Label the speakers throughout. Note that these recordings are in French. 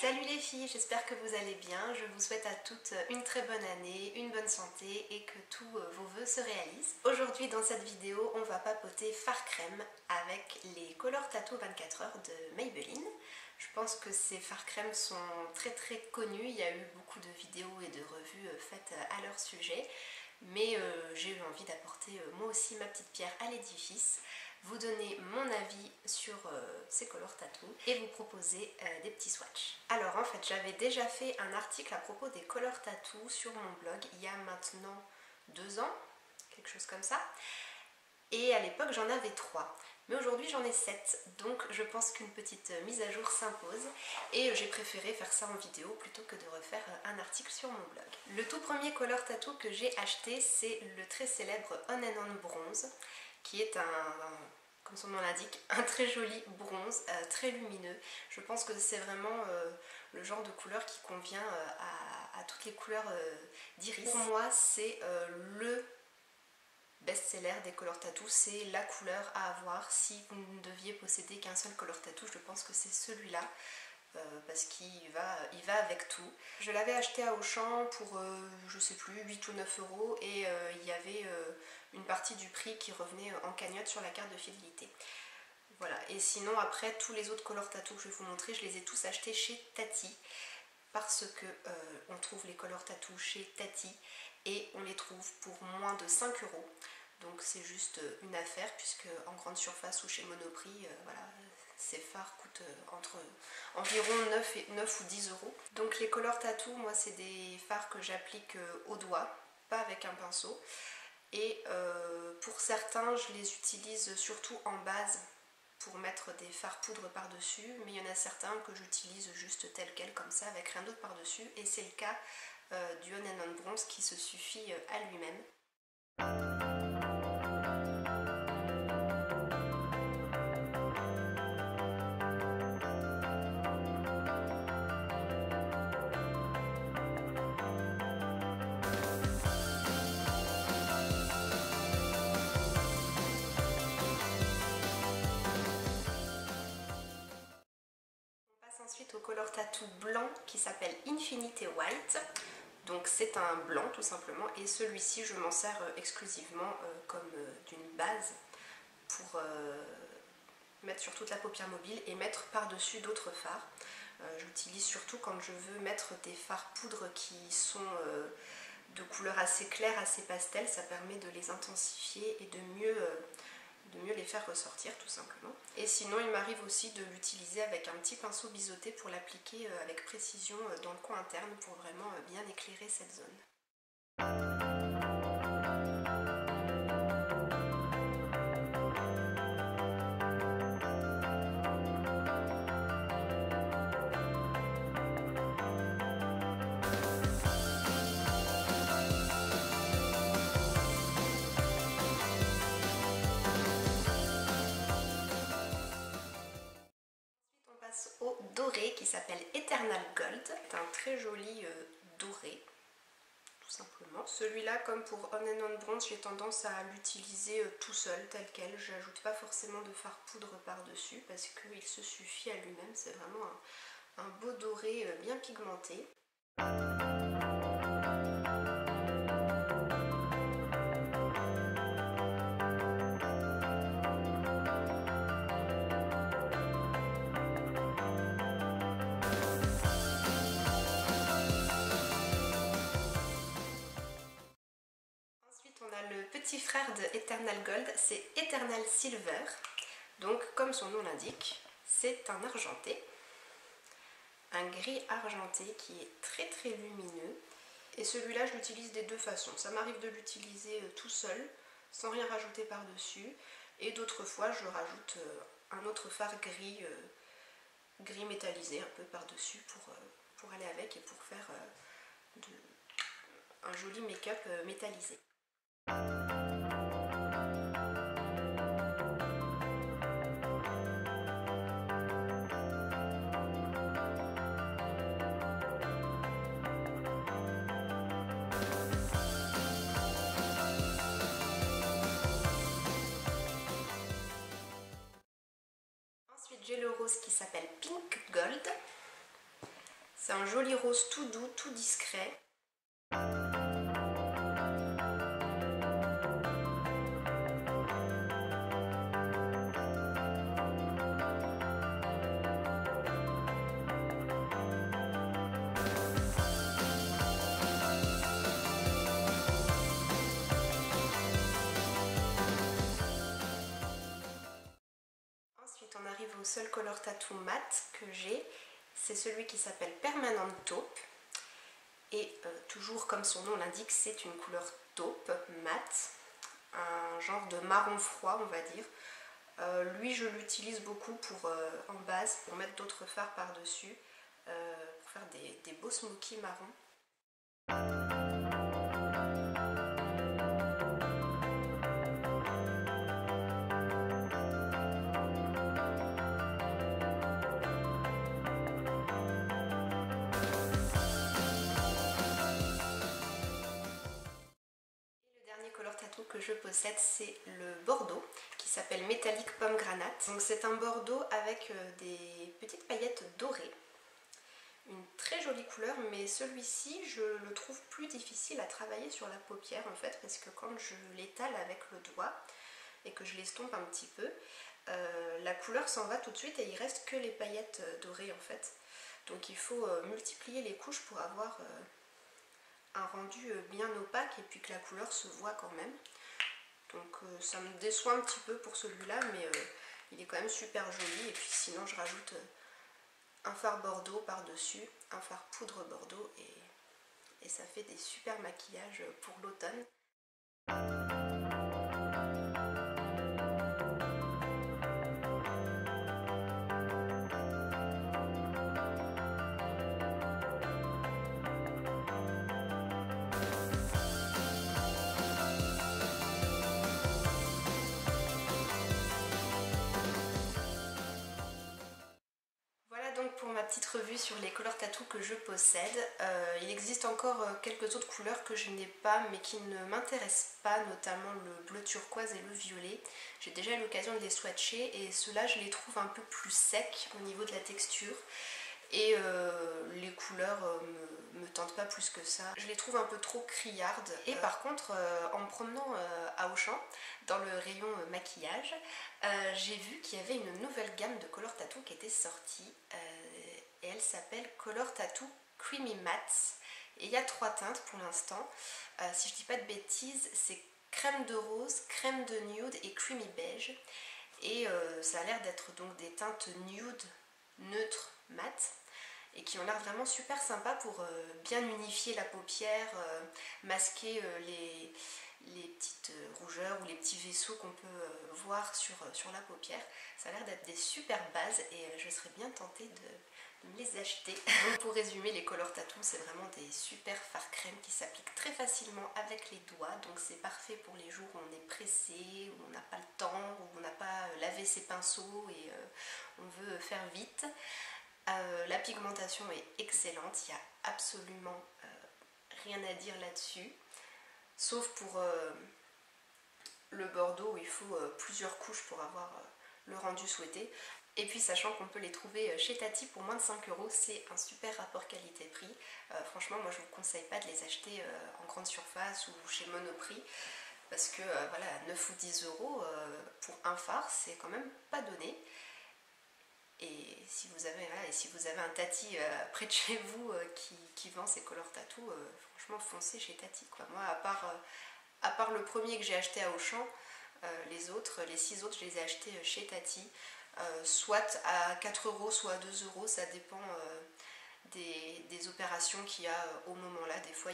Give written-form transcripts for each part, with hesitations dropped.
Speaker 1: Salut les filles, j'espère que vous allez bien. Je vous souhaite à toutes une très bonne année, une bonne santé et que tous vos vœux se réalisent. Aujourd'hui dans cette vidéo, on va papoter fard crème avec les Color Tattoo 24 heures de Maybelline. Je pense que ces fards crème sont très connus, il y a eu beaucoup de vidéos et de revues faites à leur sujet. Mais j'ai eu envie d'apporter moi aussi ma petite pierre à l'édifice, vous donner mon avis sur ces Color Tattoo et vous proposer des petits swatchs. Alors en fait j'avais déjà fait un article à propos des Color Tattoo sur mon blog il y a maintenant 2 ans, quelque chose comme ça. Et à l'époque j'en avais 3, mais aujourd'hui j'en ai 7, donc je pense qu'une petite mise à jour s'impose et j'ai préféré faire ça en vidéo plutôt que de refaire un article sur mon blog. Le tout premier Color Tattoo que j'ai acheté, c'est le très célèbre On and On Bronze, qui est comme son nom l'indique, un très joli bronze, très lumineux. Je pense que c'est vraiment le genre de couleur qui convient à toutes les couleurs d'iris. Pour moi c'est le best-seller des Color Tattoo, c'est la couleur à avoir. Si vous ne deviez posséder qu'un seul Color Tattoo, je pense que c'est celui-là, parce qu'il va avec tout. Je l'avais acheté à Auchan pour, je sais plus, 8 ou 9 euros et il y avait une partie du prix qui revenait en cagnotte sur la carte de fidélité. Voilà, et sinon après tous les autres Color Tattoo que je vais vous montrer, je les ai tous achetés chez Tati, parce que on trouve les Color Tattoo chez Tati et on les trouve pour moins de 5 euros. Donc c'est juste une affaire, puisque en grande surface ou chez Monoprix, voilà, ces fards coûtent entre environ 9 ou 10 euros. Donc les Color Tattoo, moi c'est des fards que j'applique au doigt, pas avec un pinceau. Et pour certains, je les utilise surtout en base pour mettre des fards poudre par-dessus, mais il y en a certains que j'utilise juste tel quel, comme ça, avec rien d'autre par-dessus, et c'est le cas du On and On Bronze qui se suffit à lui-même. Ensuite au Color Tattoo blanc qui s'appelle Infinity White, donc c'est un blanc tout simplement, et celui-ci je m'en sers exclusivement comme d'une base pour mettre sur toute la paupière mobile et mettre par-dessus d'autres fards. J'utilise surtout quand je veux mettre des fards poudre qui sont de couleur assez claire, assez pastel, ça permet de les intensifier et de mieux les faire ressortir tout simplement. Et sinon il m'arrive aussi de l'utiliser avec un petit pinceau biseauté pour l'appliquer avec précision dans le coin interne pour vraiment bien éclairer cette zone. Au doré qui s'appelle Eternal Gold. C'est un très joli doré, tout simplement. Celui-là, comme pour On and On Bronze, j'ai tendance à l'utiliser tout seul, tel quel. J'ajoute pas forcément de fard poudre par-dessus parce qu'il se suffit à lui-même. C'est vraiment un beau doré bien pigmenté. On a le petit frère de Eternal Gold, c'est Eternal Silver. Donc comme son nom l'indique, c'est un argenté, un gris argenté qui est très lumineux. Et celui-là je l'utilise des deux façons. Ça m'arrive de l'utiliser tout seul, sans rien rajouter par-dessus. Et d'autres fois je rajoute un autre fard gris, gris métallisé un peu par-dessus pour aller avec et pour faire un joli make-up métallisé. Ensuite j'ai le rose qui s'appelle Pink Gold. C'est un joli rose tout doux, tout discret. Ensuite on arrive au seul color tattoo mat que j'ai, c'est celui qui s'appelle Permanent Taupe. Et toujours comme son nom l'indique, c'est une couleur taupe mat, un genre de marron froid on va dire. Lui je l'utilise beaucoup pour, en base pour mettre d'autres fards par dessus, pour faire des beaux smoky marron. Color tattoo que je possède, c'est le bordeaux qui s'appelle Metallic Pomegranate. Donc c'est un bordeaux avec des petites paillettes dorées, une très jolie couleur, mais celui-ci je le trouve plus difficile à travailler sur la paupière en fait, parce que quand je l'étale avec le doigt et que je l'estompe un petit peu, la couleur s'en va tout de suite et il reste que les paillettes dorées en fait. Donc il faut multiplier les couches pour avoir un rendu bien opaque et puis que la couleur se voit quand même. Donc ça me déçoit un petit peu pour celui-là, mais il est quand même super joli. Et puis sinon je rajoute un fard bordeaux par dessus, un fard poudre bordeaux et ça fait des super maquillages pour l'automne. Donc pour ma petite revue sur les color tattoo que je possède, il existe encore quelques autres couleurs que je n'ai pas mais qui ne m'intéressent pas, notamment le bleu turquoise et le violet. J'ai déjà eu l'occasion de les swatcher et ceux-là je les trouve un peu plus secs au niveau de la texture et les couleurs me tentent pas plus que ça. Je les trouve un peu trop criardes. Et par contre en me promenant à Auchan dans le rayon maquillage, j'ai vu qu'il y avait une nouvelle gamme de color tattoo qui était sortie et elle s'appelle Color Tattoo Creamy Matte et il y a 3 teintes pour l'instant. Si je dis pas de bêtises, c'est crème de rose, crème de nude et creamy beige et ça a l'air d'être donc des teintes nude neutres mat et qui ont l'air vraiment super sympa pour bien unifier la paupière, masquer les petites rougeurs ou les petits vaisseaux qu'on peut voir sur la paupière. Ça a l'air d'être des super bases et je serais bien tentée de me les acheter. Donc pour résumer, les color tattoo c'est vraiment des super fards crème qui s'appliquent très facilement avec les doigts, donc c'est parfait pour les jours où on est pressé, où on n'a pas le temps, où on n'a pas lavé ses pinceaux et on veut faire vite. La pigmentation est excellente, il n'y a absolument rien à dire là-dessus, sauf pour le bordeaux où il faut plusieurs couches pour avoir le rendu souhaité. Et puis sachant qu'on peut les trouver chez Tati pour moins de 5 €, c'est un super rapport qualité-prix. Franchement moi je ne vous conseille pas de les acheter en grande surface ou chez Monoprix, parce que voilà, 9 ou 10 € pour un fard c'est quand même pas donné. Et si vous avez un Tati près de chez vous qui vend ses color tattoo, franchement foncez chez Tati quoi. Moi à part le premier que j'ai acheté à Auchan, les 6 autres je les ai achetés chez Tati, soit à 4 €, soit à 2 €, ça dépend des opérations qu'il y a au moment là. Des fois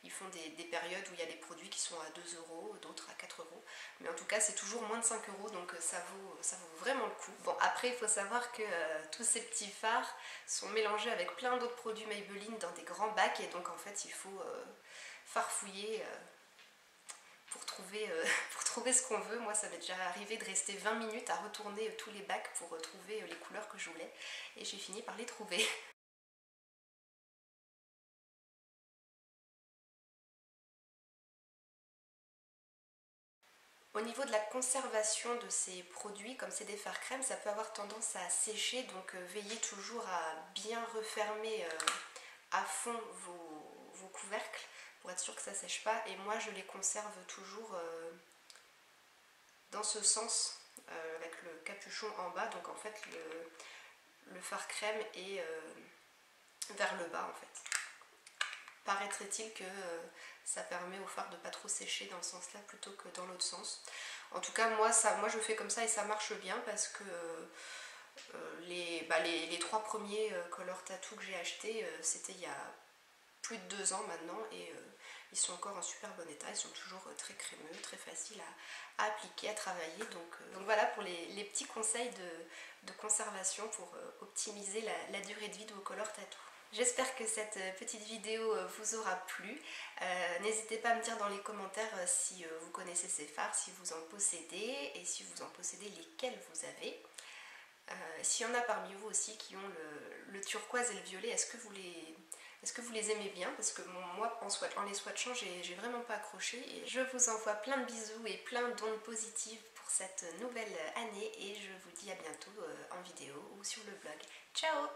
Speaker 1: ils font des périodes où il y a des produits qui sont à 2 €, d'autres à 4 €, mais en tout cas c'est toujours moins de 5 €, donc ça vaut vraiment le coup. Bon, après il faut savoir que tous ces petits fards sont mélangés avec plein d'autres produits Maybelline dans des grands bacs, et donc en fait il faut farfouiller pour trouver ce qu'on veut. Moi ça m'est déjà arrivé de rester 20 minutes à retourner tous les bacs pour trouver les couleurs que je voulais, et j'ai fini par les trouver. Au niveau de la conservation de ces produits, comme c'est des fards crème, ça peut avoir tendance à sécher, donc veillez toujours à bien refermer à fond vos couvercles pour être sûr que ça ne sèche pas. Et moi je les conserve toujours dans ce sens, avec le capuchon en bas, donc en fait le fard crème est vers le bas en fait. Paraîtrait-il que ça permet au fard de pas trop sécher dans ce sens là plutôt que dans l'autre sens. En tout cas moi je fais comme ça et ça marche bien parce que les 3 premiers Color Tattoo que j'ai achetés c'était il y a plus de 2 ans maintenant et ils sont encore en super bon état, ils sont toujours très crémeux, très faciles à appliquer, à travailler. Donc voilà pour les petits conseils de conservation pour optimiser la durée de vie de vos Color Tattoo. J'espère que cette petite vidéo vous aura plu. N'hésitez pas à me dire dans les commentaires si vous connaissez ces fards, si vous en possédez et si vous en possédez lesquels vous avez. S'il y en a parmi vous aussi qui ont le turquoise et le violet, est-ce que vous les aimez bien? Parce que moi en les swatchant j'ai vraiment pas accroché. Et je vous envoie plein de bisous et plein d'ondes positives pour cette nouvelle année et je vous dis à bientôt en vidéo ou sur le blog. Ciao!